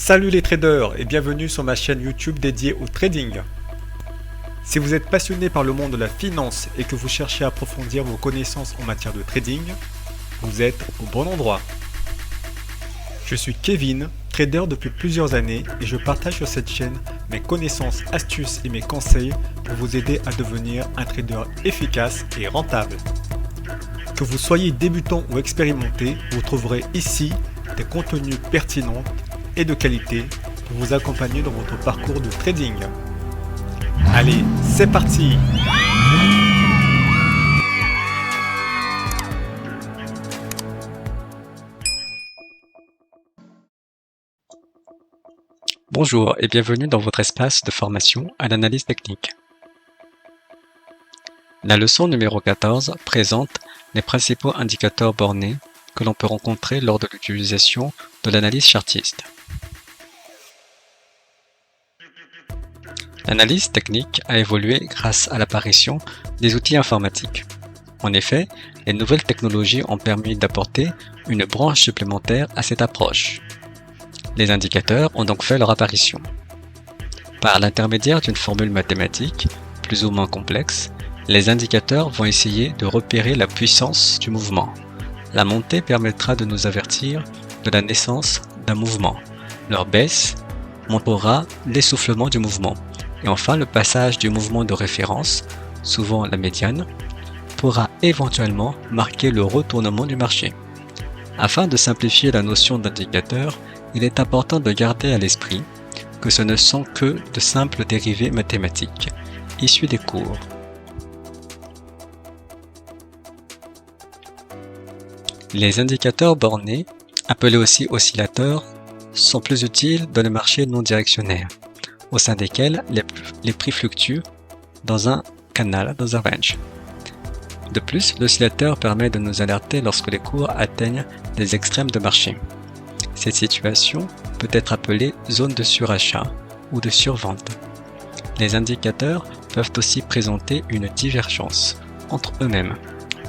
Salut les traders et bienvenue sur ma chaîne YouTube dédiée au trading. Si vous êtes passionné par le monde de la finance et que vous cherchez à approfondir vos connaissances en matière de trading, vous êtes au bon endroit. Je suis Kevin, trader depuis plusieurs années et je partage sur cette chaîne mes connaissances, astuces et mes conseils pour vous aider à devenir un trader efficace et rentable. Que vous soyez débutant ou expérimenté, vous trouverez ici des contenus pertinents et de qualité pour vous accompagner dans votre parcours de trading. Allez, c'est parti! Bonjour et bienvenue dans votre espace de formation à l'analyse technique. La leçon numéro 14 présente les principaux indicateurs bornés que l'on peut rencontrer lors de l'utilisation de l'analyse chartiste. L'analyse technique a évolué grâce à l'apparition des outils informatiques. En effet, les nouvelles technologies ont permis d'apporter une branche supplémentaire à cette approche. Les indicateurs ont donc fait leur apparition. Par l'intermédiaire d'une formule mathématique, plus ou moins complexe, les indicateurs vont essayer de repérer la puissance du mouvement. La montée permettra de nous avertir de la naissance d'un mouvement. Leur baisse montrera l'essoufflement du mouvement. Et enfin, le passage du mouvement de référence, souvent la médiane, pourra éventuellement marquer le retournement du marché. Afin de simplifier la notion d'indicateur, il est important de garder à l'esprit que ce ne sont que de simples dérivés mathématiques, issus des cours. Les indicateurs bornés, appelés aussi oscillateurs, sont plus utiles dans le marché non directionnaire, au sein desquels les prix fluctuent dans un canal, dans un range. De plus, l'oscillateur permet de nous alerter lorsque les cours atteignent des extrêmes de marché. Cette situation peut être appelée zone de surachat ou de survente. Les indicateurs peuvent aussi présenter une divergence entre eux-mêmes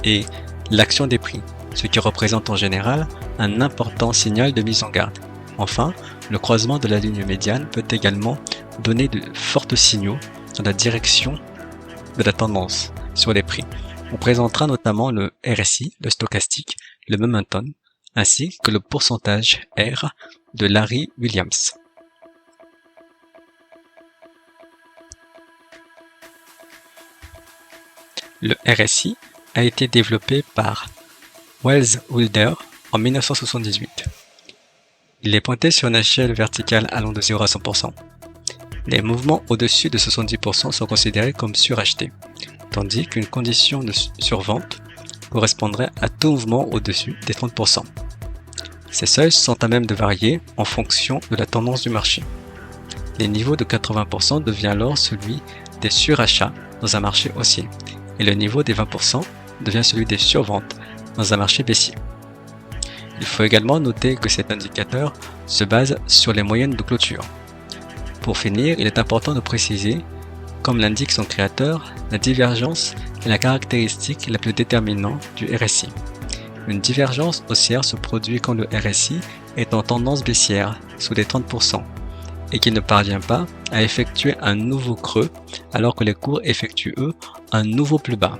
et l'action des prix, ce qui représente en général un important signal de mise en garde. Enfin, le croisement de la ligne médiane peut également donner de forts signaux dans la direction de la tendance sur les prix. On présentera notamment le RSI, le stochastique, le momentum, ainsi que le pourcentage R de Larry Williams. Le RSI a été développé par Welles Wilder en 1978. Il est pointé sur une échelle verticale allant de 0 à 100%. Les mouvements au-dessus de 70% sont considérés comme surachetés, tandis qu'une condition de survente correspondrait à tout mouvement au-dessus des 30%. Ces seuils sont à même de varier en fonction de la tendance du marché. Les niveaux de 80% devient alors celui des surachats dans un marché haussier, et le niveau des 20% devient celui des surventes dans un marché baissier. Il faut également noter que cet indicateur se base sur les moyennes de clôture. Pour finir, il est important de préciser, comme l'indique son créateur, la divergence est la caractéristique la plus déterminante du RSI. Une divergence haussière se produit quand le RSI est en tendance baissière, sous les 30%, et qu'il ne parvient pas à effectuer un nouveau creux alors que les cours effectuent eux un nouveau plus bas.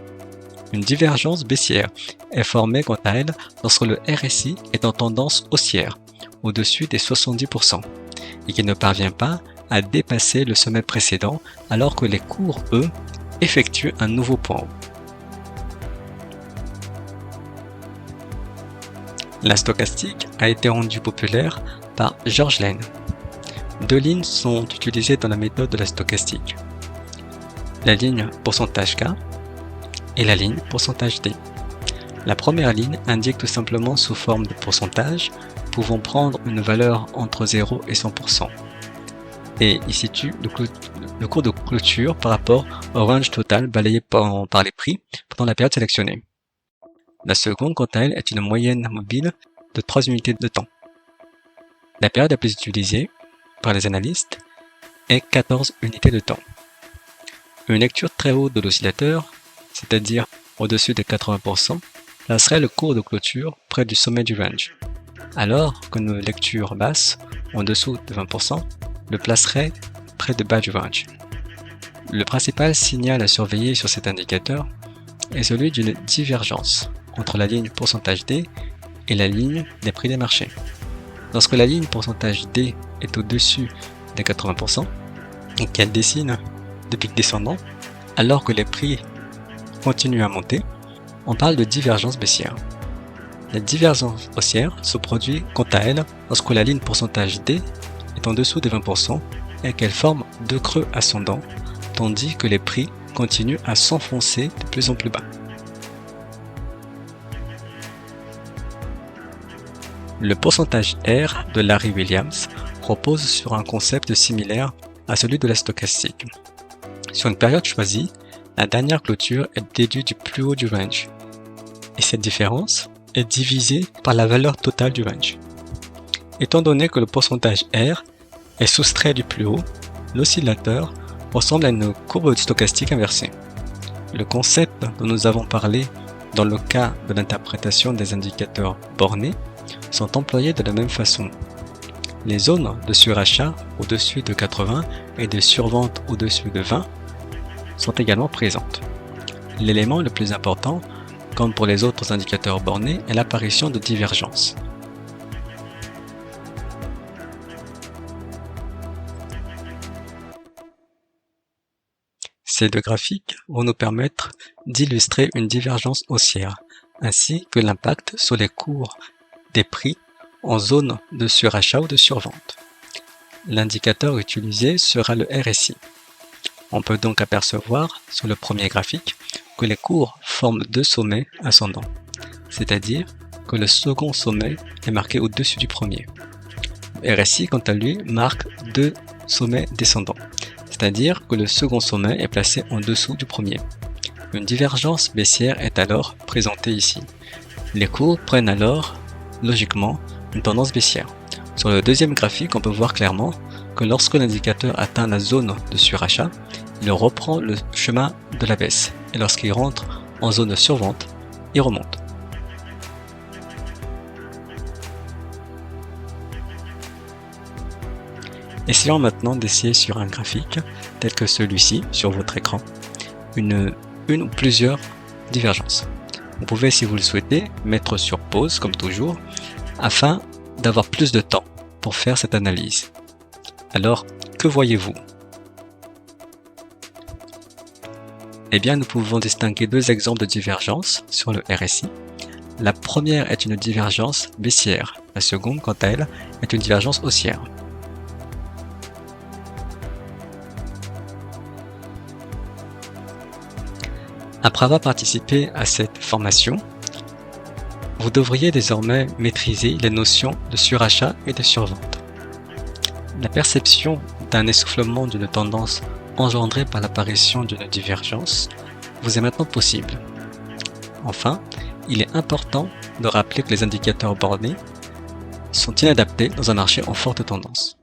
Une divergence baissière est formée quant à elle lorsque le RSI est en tendance haussière, au-dessus des 70%, et qu'il ne parvient pas à dépasser le sommet précédent alors que les cours, eux, effectuent un nouveau point haut. La stochastique a été rendue populaire par George Lane. Deux lignes sont utilisées dans la méthode de la stochastique. La ligne pourcentage K et la ligne pourcentage D. La première ligne indique tout simplement sous forme de pourcentage, pouvant prendre une valeur entre 0 et 100%, et il situe le cours de clôture par rapport au range total balayé par les prix pendant la période sélectionnée. La seconde, quant à elle, est une moyenne mobile de 3 unités de temps. La période la plus utilisée par les analystes est 14 unités de temps. Une lecture très haute de l'oscillateur, c'est-à-dire au-dessus des 80%, placerait le cours de clôture près du sommet du range, alors qu'une lecture basse en dessous de 20% le placerait près de bas du range. Le principal signal à surveiller sur cet indicateur est celui d'une divergence entre la ligne pourcentage D et la ligne des prix des marchés. Lorsque la ligne pourcentage D est au-dessus des 80% et qu'elle dessine des pics descendants, alors que les prix continuent à monter, on parle de divergence baissière. La divergence haussière se produit quant à elle lorsque la ligne pourcentage D est en dessous des 20% et qu'elle forme deux creux ascendants, tandis que les prix continuent à s'enfoncer de plus en plus bas. Le pourcentage R de Larry Williams repose sur un concept similaire à celui de la stochastique. Sur une période choisie, la dernière clôture est déduite du plus haut du range, et cette différence est divisée par la valeur totale du range. Étant donné que le pourcentage R est soustrait du plus haut, l'oscillateur ressemble à une courbe stochastique inversée. Le concept dont nous avons parlé dans le cas de l'interprétation des indicateurs bornés sont employés de la même façon. Les zones de surachat au-dessus de 80 et de survente au-dessus de 20 sont également présentes. L'élément le plus important, comme pour les autres indicateurs bornés, est l'apparition de divergences. Ces deux graphiques vont nous permettre d'illustrer une divergence haussière, ainsi que l'impact sur les cours des prix en zone de surachat ou de survente. L'indicateur utilisé sera le RSI. On peut donc apercevoir sur le premier graphique que les cours forment deux sommets ascendants, c'est-à-dire que le second sommet est marqué au-dessus du premier. Le RSI, quant à lui, marque deux sommets descendants, c'est-à-dire que le second sommet est placé en dessous du premier. Une divergence baissière est alors présentée ici. Les cours prennent alors, logiquement, une tendance baissière. Sur le deuxième graphique, on peut voir clairement que lorsque l'indicateur atteint la zone de surachat, il reprend le chemin de la baisse, et lorsqu'il rentre en zone de survente, il remonte. Essayons maintenant d'essayer sur un graphique tel que celui-ci sur votre écran, une ou plusieurs divergences. Vous pouvez, si vous le souhaitez, mettre sur pause comme toujours, afin d'avoir plus de temps pour faire cette analyse. Alors, que voyez-vous? Eh bien, nous pouvons distinguer deux exemples de divergence sur le RSI. La première est une divergence baissière, la seconde, quant à elle, est une divergence haussière. Après avoir participé à cette formation, vous devriez désormais maîtriser les notions de surachat et de survente. La perception d'un essoufflement d'une tendance engendrée par l'apparition d'une divergence vous est maintenant possible. Enfin, il est important de rappeler que les indicateurs bornés sont inadaptés dans un marché en forte tendance.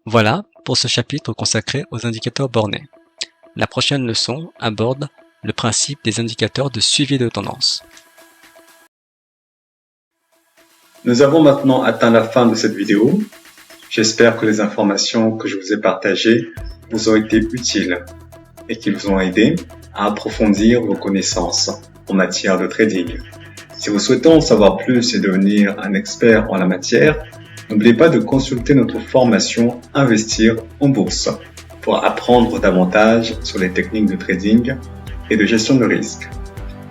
Voilà pour ce chapitre consacré aux indicateurs bornés. La prochaine leçon aborde le principe des indicateurs de suivi de tendance. Nous avons maintenant atteint la fin de cette vidéo. J'espère que les informations que je vous ai partagées vous ont été utiles et qu'ils vous ont aidé à approfondir vos connaissances en matière de trading. Si vous souhaitez en savoir plus et devenir un expert en la matière, n'oubliez pas de consulter notre formation Investir en bourse pour apprendre davantage sur les techniques de trading et de gestion de risque.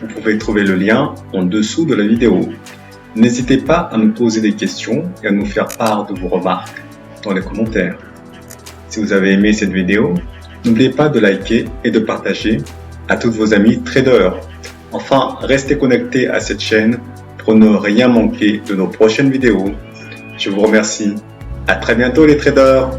Vous pouvez trouver le lien en dessous de la vidéo. N'hésitez pas à nous poser des questions et à nous faire part de vos remarques dans les commentaires. Si vous avez aimé cette vidéo, n'oubliez pas de liker et de partager à tous vos amis traders. Enfin, restez connectés à cette chaîne pour ne rien manquer de nos prochaines vidéos. Je vous remercie. À très bientôt les traders!